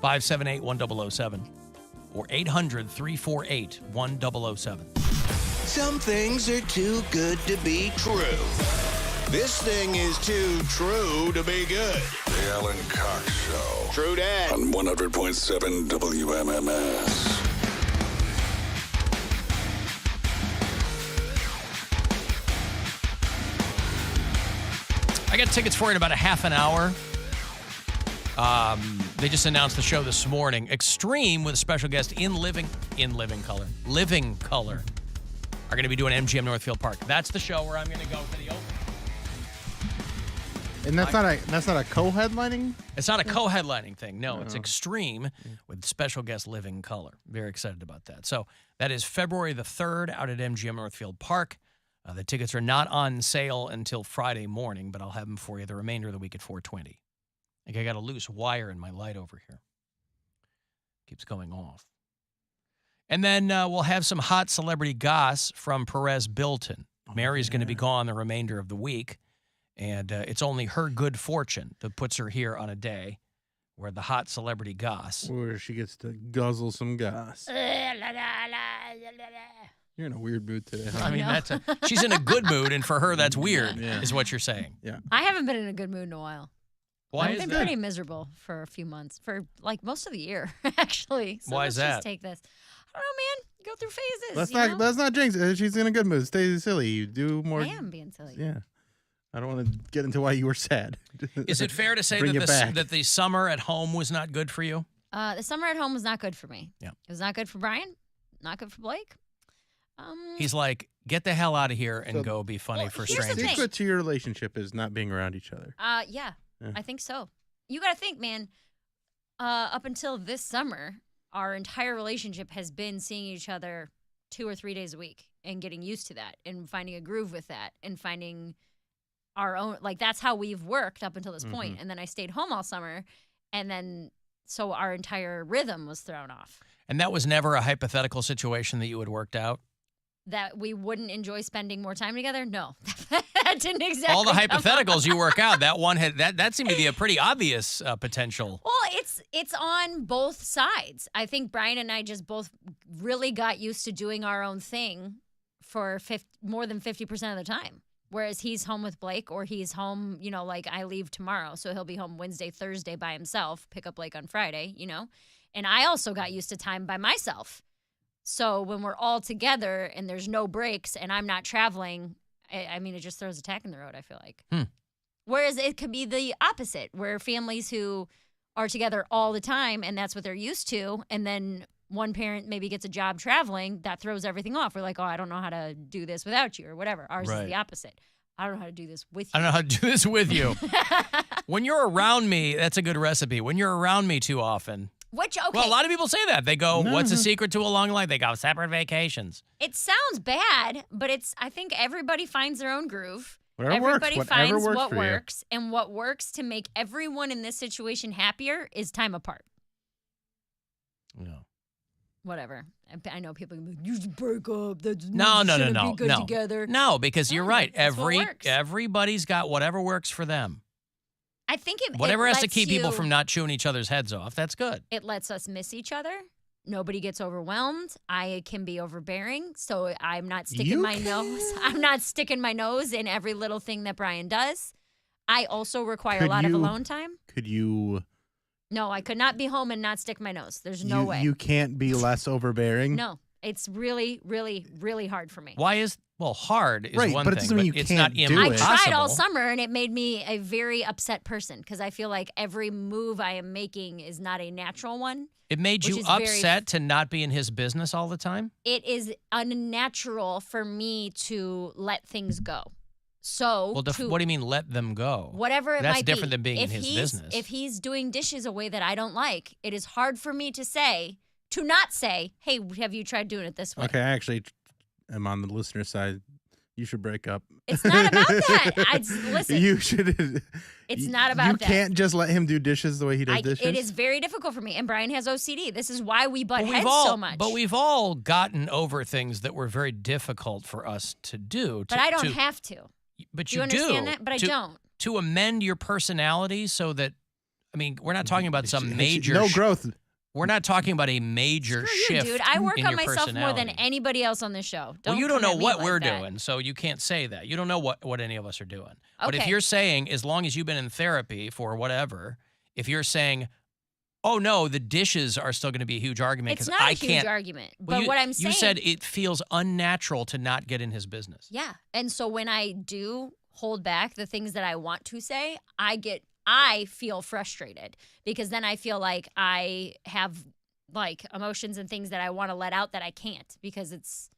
578-1007 or 800-348-1007. Some things are too good to be true. This thing is too true to be good. The Alan Cox Show. True dat. On 100.7 WMMS. I got tickets for you in about a half an hour. They just announced the show this morning. Extreme with a special guest in Living Color are going to be doing MGM Northfield Park. That's the show where I'm going to go for the open. And that's not a co-headlining? It's not a co-headlining thing. No, it's Extreme with special guest Living Color. Very excited about that. So that is February the 3rd out at MGM Northfield Park. The tickets are not on sale until Friday morning, but I'll have them for you the remainder of the week at 4:20. I got a loose wire in my light over here. Keeps going off. And then we'll have some hot celebrity goss from Perez Bilton. Mary's going to be gone the remainder of the week, and it's only her good fortune that puts her here on a day where the hot celebrity goss. Where she gets to guzzle some goss. You're in a weird mood today, huh? I mean, she's in a good mood, and for her, that's weird, is what you're saying. Yeah. I haven't been in a good mood in a while. Why I've is been that? pretty miserable for a few months, for like most of the year, actually. So Why is let's that? just take this. I don't know, man. You go through phases. Let's not jinx it. She's in a good mood. Stay silly. You do more. I am being silly. Yeah. I don't want to get into why you were sad. Is it fair to say Bring it back. that the summer at home was not good for you? The summer at home was not good for me. Yeah. It was not good for Brian. Not good for Blake. He's like, get the hell out of here and So- go be funny Well, for here's the strangers. thing. Secret to your relationship is not being around each other. Yeah, Yeah. I think so. You got to think, man, up until this summer, our entire relationship has been seeing each other 2 or 3 days a week and getting used to that and finding a groove with that and finding our own, like, that's how we've worked up until this point. And then I stayed home all summer, and then so our entire rhythm was thrown off. And that was never a hypothetical situation that you had worked out? That we wouldn't enjoy spending more time together? No, that didn't exactly. All the come up. hypotheticals you work out, that one had that seemed to be a pretty obvious potential. Well, it's on both sides. I think Brian and I just both really got used to doing our own thing for more than 50% of the time. Whereas he's home with Blake, or he's home, like I leave tomorrow, so he'll be home Wednesday, Thursday by himself, pick up Blake on Friday, And I also got used to time by myself. So when we're all together and there's no breaks and I'm not traveling, I mean, it just throws a tack in the road, I feel like. Whereas it could be the opposite, where families who are together all the time and that's what they're used to, and then one parent maybe gets a job traveling, that throws everything off. We're like, oh, I don't know how to do this without you or whatever. Ours is the opposite. I don't know how to do this with you. I don't know how to do this with you. When you're around me, that's a good recipe. When you're around me too often. Which, okay. Well, a lot of people say that. They go, what's the secret to a long life? They go, separate vacations. It sounds bad, but I think everybody finds their own groove. Whatever Everybody works, finds whatever works what for you. works, and what works to make everyone in this situation happier is time apart. No. Whatever. I know people can be like, you should break up. That's No. Be good together. No, because you're right. that's what works. Everybody's got whatever works for them. I think Whatever it has to lets keep people you- from not chewing each other's heads off. That's good. It lets us miss each other. Nobody gets overwhelmed. I can be overbearing, so I'm not sticking my nose. I'm not sticking my nose in every little thing that Brian does. I also require a lot of alone time. Could you? No, I could not be home and not stick my nose. There's no way. You can't be less overbearing. No, it's really, really, really hard for me. Why is hard is Right, one but it thing, doesn't mean you it's can't not do I it. impossible. tried all summer, and it made me a very upset person because I feel like every move I am making is not a natural one. It made you which is very- upset to not be in his business all the time? It is unnatural for me to let things go. So, Well, what do you mean let them go? whatever it That's might be. different than being in if his he's, business. If he's doing dishes a way that I don't like, it is hard for me to not say, hey, have you tried doing it this way? Okay, I actually am on the listener side. You should break up. It's not about that. Listen, You should. It's not about You that. can't just let him do dishes the way he does dishes. it is very difficult for me, and Brian has OCD. This is why we butt But heads so much. But we've all gotten over things that were very difficult for us to do. But I don't have to. But Do you you understand that? But I don't. To amend your personality so that I mean, we're not talking about some major no growth. We're not talking about a major Screw you, shift. dude. I work in on your myself more than personality. anybody else on this show. Well, you don't come know at me what like we're that. doing, so you can't say that. You don't know what any of us are doing. But if Okay. you're saying, as long as you've been in therapy for whatever, if you're saying, oh no, the dishes are still going to be a huge argument It's because not I a huge can't. argument. Well, But what I'm saying, you said it feels unnatural to not get in his business. yeah. And so when I do hold back the things that I want to say, I feel frustrated because then I feel like I have like emotions and things that I want to let out that I can't because it's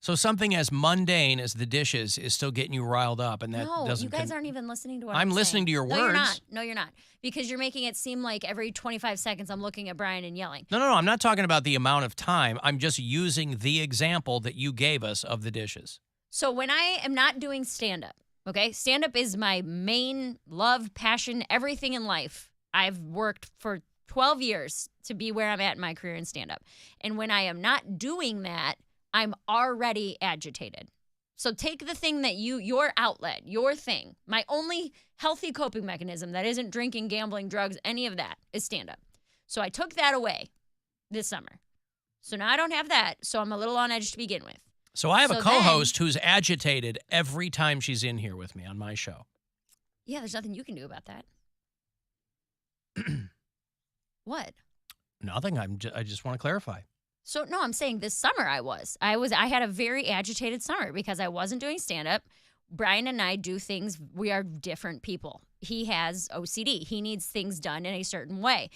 So something as mundane as the dishes is still getting you riled up, and that no, doesn't. you guys aren't even listening to what I'm I'm listening saying. to your No, you're not. words. No, you're not. Because you're making it seem like every 25 seconds I'm looking at Brian and yelling. No, I'm not talking about the amount of time. I'm just using the example that you gave us of the dishes. So when I am not doing stand up, okay? Stand up is my main love, passion, everything in life. I've worked for 12 years to be where I'm at in my career in stand up. And when I am not doing that, I'm already agitated. So take the thing that your outlet, your thing. My only healthy coping mechanism that isn't drinking, gambling, drugs, any of that is stand up. So I took that away this summer. So now I don't have that. So I'm a little on edge to begin with. So I have a So co-host who's agitated every time she's in here with me on my show. Yeah, there's nothing you can do about that. What? Nothing. I just want to clarify. So no, I'm saying this summer I had a very agitated summer because I wasn't doing stand up. Brian and I do things, we are different people. He has OCD. He needs things done in a certain way.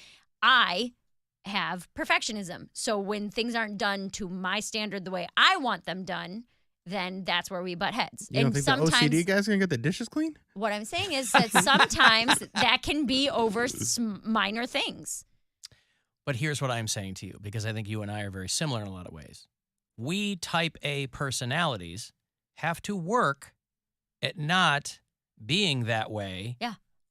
I have perfectionism. So when things aren't done to my standard the way I want them done, then that's where we butt heads. You don't think the OCD guy's gonna get the dishes clean? What I'm saying is that sometimes that can be over minor things. But here's what I'm saying to you, because I think you and I are very similar in a lot of ways. We type A personalities have to work at not being that way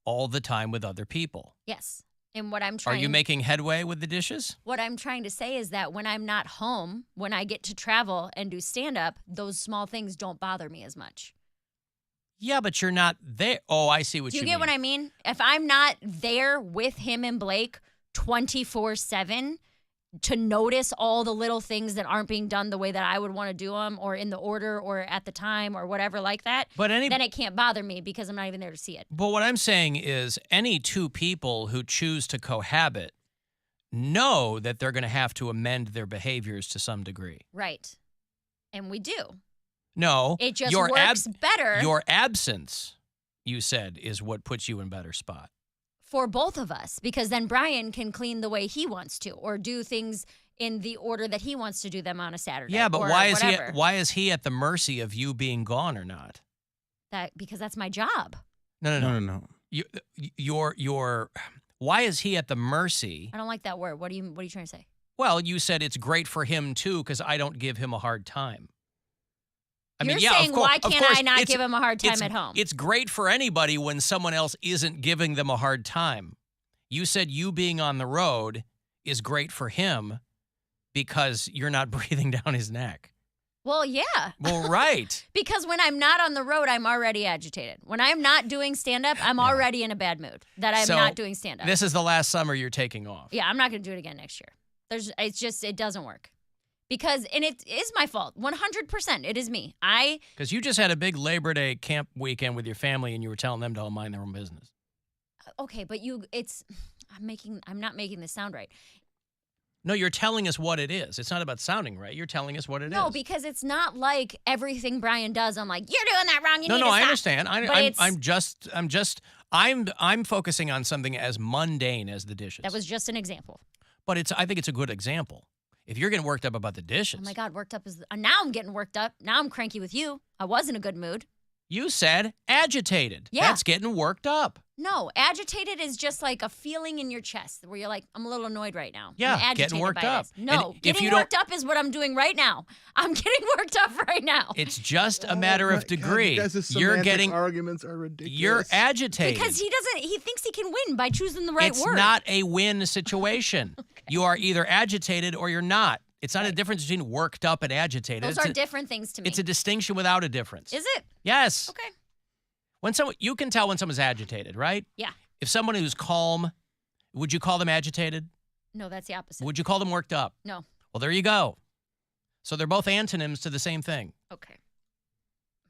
all the time with other people. Yes. And what I'm Are trying you making headway with the dishes? What I'm trying to say is that when I'm not home, when I get to travel and do stand up, those small things don't bother me as much. Yeah, but you're not there. Oh, I see what Do you you mean. get what I mean? If I'm not there with him and Blake 24/7 to notice all the little things that aren't being done the way that I would want to do them or in the order or at the time or whatever like that, then it can't bother me because I'm not even there to see it. But what I'm saying is any two people who choose to cohabit know that they're going to have to amend their behaviors to some degree. Right. And we do. No. It just your works better. Your absence, you said, is what puts you in better spot. For both of us, because then Brian can clean the way he wants to or do things in the order that he wants to do them on a Saturday. Yeah, but or why whatever. is he at the mercy of you being gone or not? Because that's my job. No. Why is he at the mercy? I don't like that word. What are you trying to say? Well, you said it's great for him too because I don't give him a hard time. You're saying, why can't I not give him a hard time it's, at home? It's great for anybody when someone else isn't giving them a hard time. You said you being on the road is great for him because you're not breathing down his neck. Well, yeah. Well, right. Because when I'm not on the road, I'm already agitated. When I'm not doing stand-up, I'm already in a bad mood that I'm So, not doing stand-up. This is the last summer you're taking off. Yeah, I'm not going to do it again next year. It doesn't work. Because, and it is my fault, 100%. It is me. Because you just had a big Labor Day camp weekend with your family and you were telling them to all mind their own business. Okay, but I'm not making this sound right. No, you're telling us what it is. It's not about sounding right. You're telling us what it is. No, because it's not like everything Brian does. I'm like, you're doing that wrong. You need to I stop. understand. I'm focusing on something as mundane as the dishes. That was just an example. But I think it's a good example. If you're getting worked up about the dishes. Oh my God, worked up now I'm getting worked up. Now I'm cranky with you. I was in a good mood. You said agitated. Yeah. That's getting worked up. No, agitated is just like a feeling in your chest where you're like, I'm a little annoyed right now. Yeah, I'm agitated getting worked by up. this. No, And if getting you don't- worked up is what I'm doing right now. I'm getting worked up right now. It's just a matter of degree. You're getting arguments are ridiculous. You're agitated. Because he thinks he can win by choosing the right it's word. not a win situation. You are either agitated or you're not. It's not a difference between worked up and agitated. Those are different things to me. It's a distinction without a difference. Is it? Yes. Okay. You can tell when someone's agitated, right? Yeah. If someone who's calm, would you call them agitated? No, that's the opposite. Would you call them worked up? No. Well, there you go. So they're both antonyms to the same thing. Okay.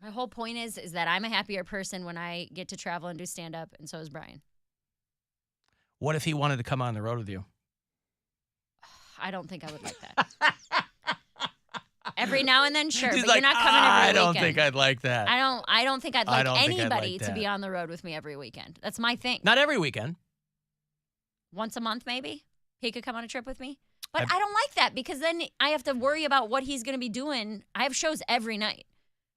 My whole point is that I'm a happier person when I get to travel and do stand-up, and so is Brian. What if he wanted to come on the road with you? I don't think I would like that. Every now and then, sure, He's but like, you're not coming every I don't weekend. think I'd like that. I don't think I'd I like don't think I'd anybody like to that. be on the road with me every weekend. That's my thing. Not every weekend. Once a month, maybe he could come on a trip with me. But I- I don't like that because then I have to worry about what he's going to be doing. I have shows every night.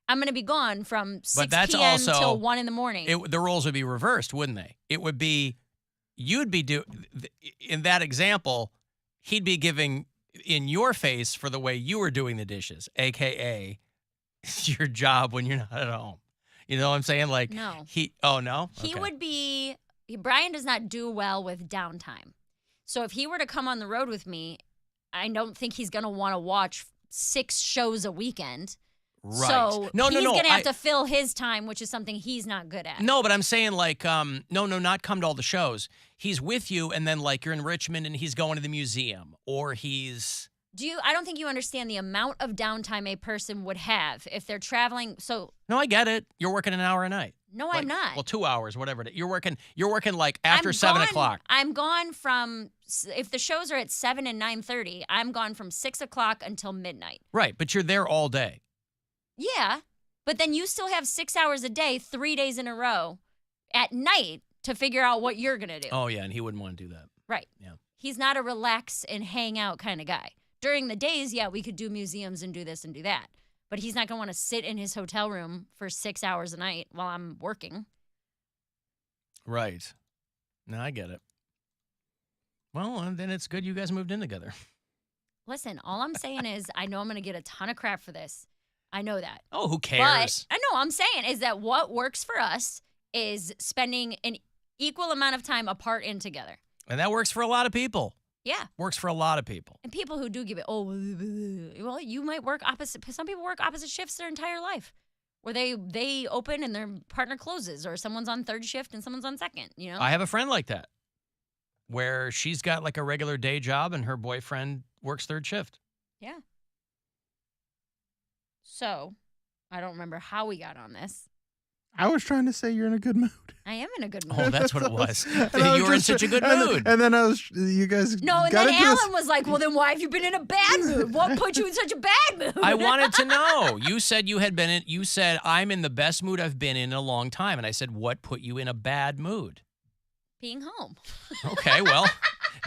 I'm going to be gone from 6 that's p.m. also- till 1 in the morning. The roles would be reversed, wouldn't they? It would be, you'd be in that example, he'd be giving in your face for the way you were doing the dishes, AKA your job when you're not at home. You know what I'm saying? Like No. Oh no? He Okay. would be, Brian does not do well with downtime. So if he were to come on the road with me, I don't think he's going to want to watch 6 shows a weekend. Right. So No, he's no, no. going to have to fill his time, which is something he's not good at. No, but I'm saying like, no, not come to all the shows. He's with you, and then like you're in Richmond, and he's going to the museum, or he's. I don't think you understand the amount of downtime a person would have if they're traveling. So No, I get it. You're working an hour a night. no, Like, I'm not. Well, 2 hours, whatever it is. You're working like after I'm 7 gone- o'clock. I'm gone from, if the shows are at 7 and 9:30, I'm gone from 6 o'clock until midnight. Right, but you're there all day. Yeah, but then you still have 6 hours a day, 3 days in a row at night to figure out what you're going to do. Oh, yeah, and he wouldn't want to do that. Right. Yeah. He's not a relax and hang out kind of guy. During the days, yeah, we could do museums and do this and do that. But he's not going to want to sit in his hotel room for 6 hours a night while I'm working. Right. No, I get it. Well, then it's good you guys moved in together. Listen, all I'm saying is I know I'm going to get a ton of crap for this. I know that. Oh, who But cares? I know I'm saying is that what works for us is spending an equal amount of time apart and together. And that works for a lot of people. Yeah. Works for a lot of people. And people who do give it, well, you might work opposite. Some people work opposite shifts their entire life, where they open and their partner closes, or someone's on third shift and someone's on second. You know, I have a friend like that, where she's got like a regular day job and her boyfriend works third shift. yeah. So, I don't remember how we got on this. I was trying to say you're in a good mood. I am in a good mood. Oh, that's what it was. And I was You were in just- such a good and then- mood. And then you guys No, and got then into this. Alan was like, well, then why have you been in a bad mood? What put you in such a bad mood? I wanted to know. You said you said, I'm in the best mood I've been in a long time. And I said, what put you in a bad mood? being home. Okay, well,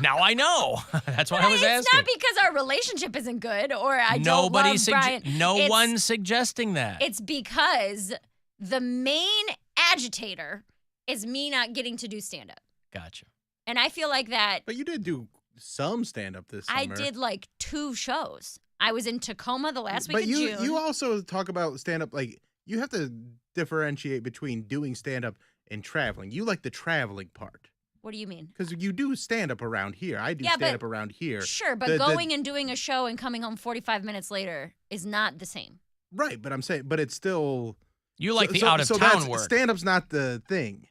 now I know. That's what I was It's asking. not because our relationship isn't good or I don't Nobody's love Brian. no It's- one's suggesting that. It's because the main agitator is me not getting to do stand-up. Gotcha. And I feel like that But you did do some stand up this summer. I did like 2 shows. I was in Tacoma the last week But of you June. you also talk about stand up like you have to differentiate between doing stand up and traveling. You like the traveling part What do you mean? because you do stand up around here. I do Yeah, stand up but- around here. Sure, but The- going and doing a show and coming home 45 minutes later is not the same. Right, but I'm saying, but it's still You like the out of town work. Stand up's not the thing.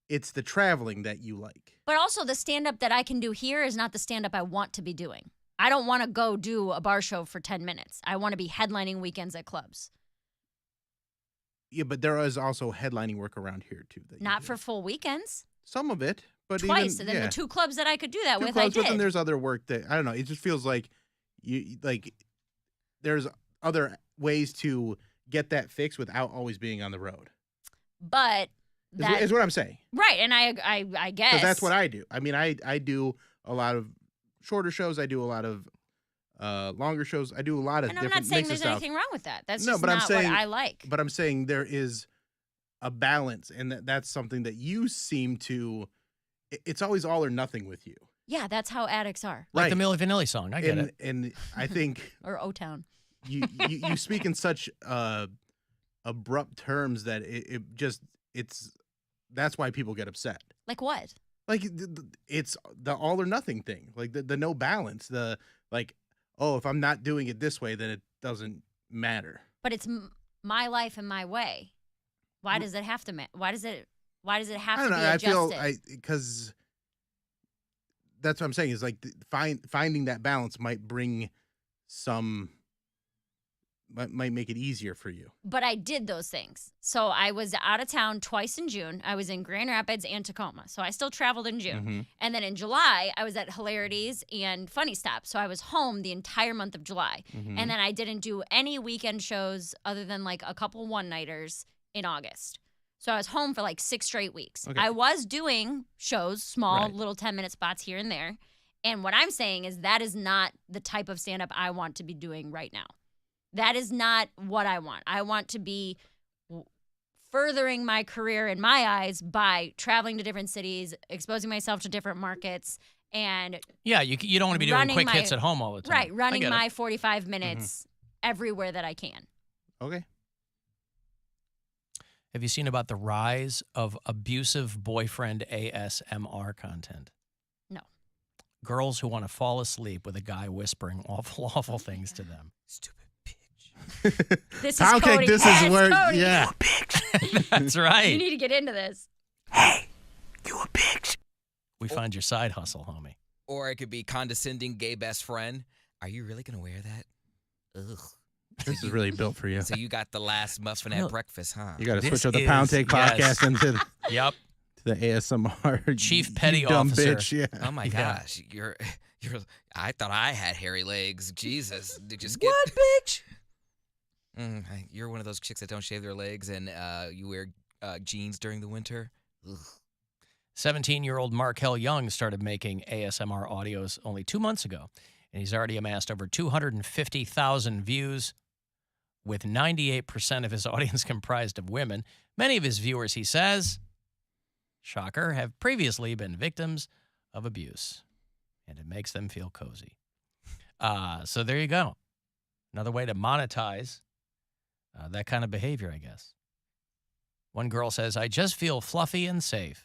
It's the traveling that you like. But also, the stand-up that I can do here is not the stand-up I want to be doing. I don't want to go do a bar show for 10 minutes. I want to be headlining weekends at clubs. Yeah, but there is also headlining work around here too. That you Not do. for full weekends. some of it, but Twice. even And then yeah. the 2 clubs that I could do that Two with, clubs, I but then did. there's other work that I don't know. It just feels like you like there's other ways to get that fixed without always being on the road. But that Is what I'm saying. right, and I guess Because that's what I do. I mean, I do a lot of shorter shows. I do a lot of longer shows. I do a lot of And I'm different not saying mix of there's stuff. anything wrong with that. That's No, just but I'm not saying- what I like. But I'm saying there is a balance, and that's something that you seem to. It's always all or nothing with you, Yeah, that's how addicts are. Like right? the Milli Vanilli song. I get it. And I think Or O-Town. you speak in such abrupt terms that that's why people get upset. Like what? Like it's the all or nothing thing, like the no balance, the like, oh, if I'm not doing it this way, then it doesn't matter. But it's my life and my way. Why does it have to why Why does it have I to don't be know. I adjusted? feel because that's what I'm saying is like finding that balance might bring some might make it easier for you. But I did those things. So I was out of town twice in June. I was in Grand Rapids and Tacoma. So I still traveled in June. Mm-hmm. And then in July, I was at Hilarities and Funny Stop. So I was home the entire month of July. Mm-hmm. And then I didn't do any weekend shows other than like a couple one-nighters in August. So I was home for like 6 straight weeks. Okay. I was doing shows, small Right. little 10-minute spots here and there. And what I'm saying is that is not the type of stand-up I want to be doing right now. That is not what I want. I want to be furthering my career in my eyes by traveling to different cities, exposing myself to different markets, and Yeah, you don't want to be doing running quick my- hits at home all the time. right, I running get it. my 45 minutes everywhere that I can. Okay. Have you seen about the rise of abusive boyfriend ASMR content? No. Girls who want to fall asleep with a guy whispering awful things to them. Stupid bitch. This is Pound Cody. cake. This Yes, is where. Cody. Yeah. That's You right. need to get into this. You a bitch. We find your side hustle, homie. Or it could be condescending gay best friend. Are you really gonna wear that? Ugh. This is really built for you. So you got the last muffin real. at breakfast, huh? You got to This switch up the Pound is- Take yes. podcast into Yep. the ASMR. Chief you Petty dumb Officer. Bitch. Yeah. Oh my Yeah. gosh, you're. I thought I had hairy legs. Jesus, did you skip? What, bitch? You're one of those chicks that don't shave their legs and you wear jeans during the winter. Ugh. 17-year-old Markel Young started making ASMR audios only 2 months ago, and he's already amassed over 250,000 views, with 98% of his audience comprised of women. Many of his viewers, he says, shocker, have previously been victims of abuse, and it makes them feel cozy. So there you go. Another way to monetize that kind of behavior, I guess. One girl says, I just feel fluffy and safe.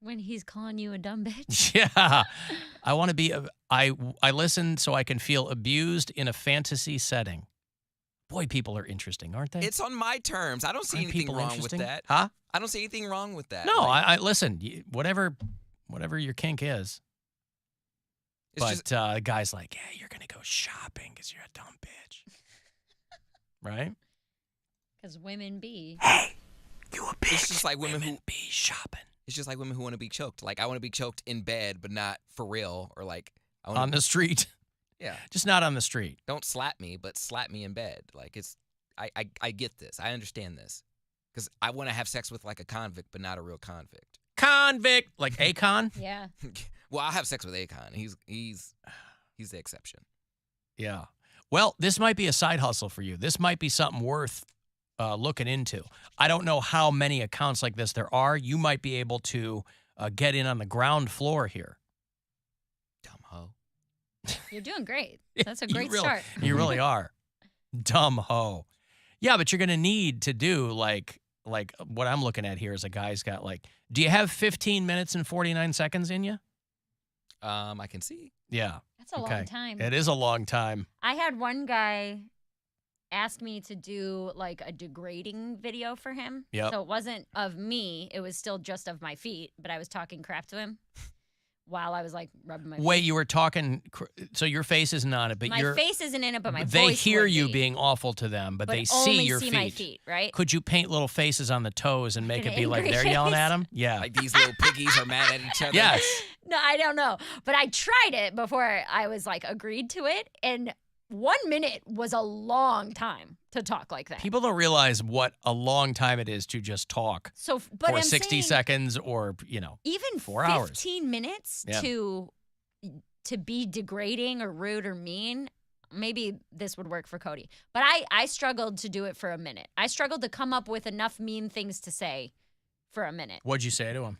When he's calling you a dumb bitch. Yeah. I want to be, I listen so I can feel abused in a fantasy setting. Boy, people are interesting, aren't they? It's on my terms. I don't see Aren't anything people wrong with interesting? that. Huh? I don't see anything wrong with that. No, Like, I listen, whatever your kink is. it's But just, guys like, yeah, you're going to go shopping because you're a dumb bitch. Right? Because women be. it's just like women who. Women be shopping. It's just like women who want to be choked. Like I want to be choked in bed, but not for real. Or like I want On the street. yeah. Just not on the street. Don't slap me, but slap me in bed. Like it's. I get this. I understand this. Because I want to have sex with like a convict, but not a real convict. Convict. Like Akon? Yeah. Well, I'll have sex with Akon. He's the exception. Yeah. Well, this might be a side hustle for you. This might be something worth looking into. I don't know how many accounts like this there are. You might be able to get in on the ground floor here. Dumb hoe. You're doing great. That's a You great really- start. You really are. Dumb hoe. Yeah, but you're going to need to do like what I'm looking at here is a guy's got like, do you have 15 minutes and 49 seconds in you? I can see. Yeah. That's a Okay. long time. It is a long time. I had one guy ask me to do like a degrading video for him. Yep. So it wasn't of me. It was still just of my feet, but I was talking crap to him while I was like rubbing my Wait, feet. you were talking, so your face isn't on it, but My face isn't in it, but my they voice hear would you be. being awful to them, but they only see your see feet. my feet, right? Could you paint little faces on the toes and make An it be like angry they're yelling face? at them? Yeah. Like these little piggies are mad at each other. Yes. No, I don't know. But I tried it before I was like agreed to it. And 1 minute was a long time to talk like that. People don't realize what a long time it is to just talk So, but for I'm 60 saying seconds or, even 4 hours. 15 minutes Yeah. to be degrading or rude or mean. Maybe this would work for Cody. But I struggled to do it for a minute. I struggled to come up with enough mean things to say for a minute. What'd you say to him?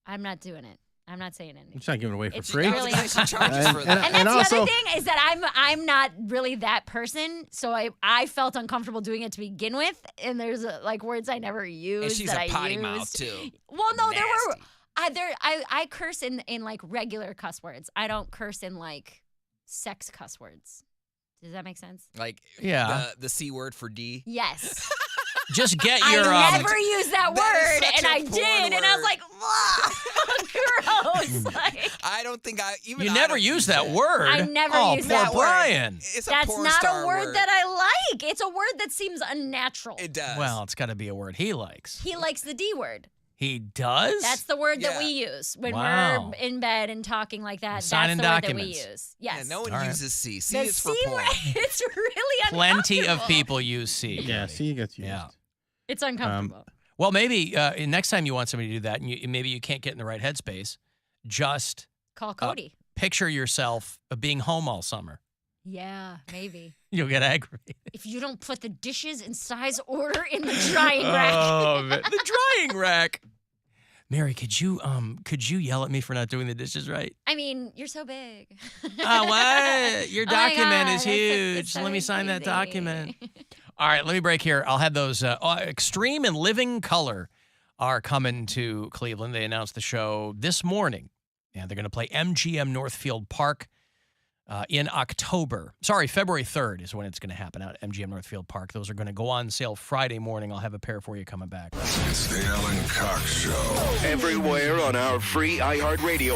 I'm not doing it. I'm not saying I'm anything. just not giving it away for It's free. really- She charges for And- that. And that's the also- other thing is that I'm not really that person, so I felt uncomfortable doing it to begin with. And there's like words I never used And she's that a I potty used. mouth too. Well, no, there were Nasty. I curse in like regular cuss words. I don't curse in like sex cuss words. Does that make sense? Like Yeah. the C word for D. Yes. Just get your. I never used that That is word, such and a I porn did, and I was word. like, gross. Like, I don't think even You I never don't use that word. I never oh, use poor that word. Brian. It's a that's porn not star a word that I like. It's a word that seems unnatural. It does. Well, it's got to be a word he likes. He likes the D word. He does? That's the word that Yeah. we use when Wow. we're in bed and talking like that. Signing That's the word documents. that we use. Yes. Yeah, no one All right. uses C. C the is for C porn. word. It's really Plenty of uncomfortable. people use C. Yeah, C gets used. Yeah. It's uncomfortable. Well, maybe next time you want somebody to do that, and maybe you can't get in the right headspace, just Call Cody. picture yourself being home all summer. Yeah, maybe. You'll get aggravated. If you don't put the dishes in size order in the drying rack. Oh, man. The drying rack. Mary, could you yell at me for not doing the dishes right? I mean, you're so big. Oh, what? Your Oh my document God, is it's huge. so Let me sign that easy. document. All right, let me break here. I'll have those Extreme and Living Color are coming to Cleveland. They announced the show this morning. And they're going to play MGM Northfield Park in October. Sorry, February 3rd is when it's going to happen out at MGM Northfield Park. Those are going to go on sale Friday morning. I'll have a pair for you coming back. It's the Alan Cox Show. Everywhere on our free iHeartRadio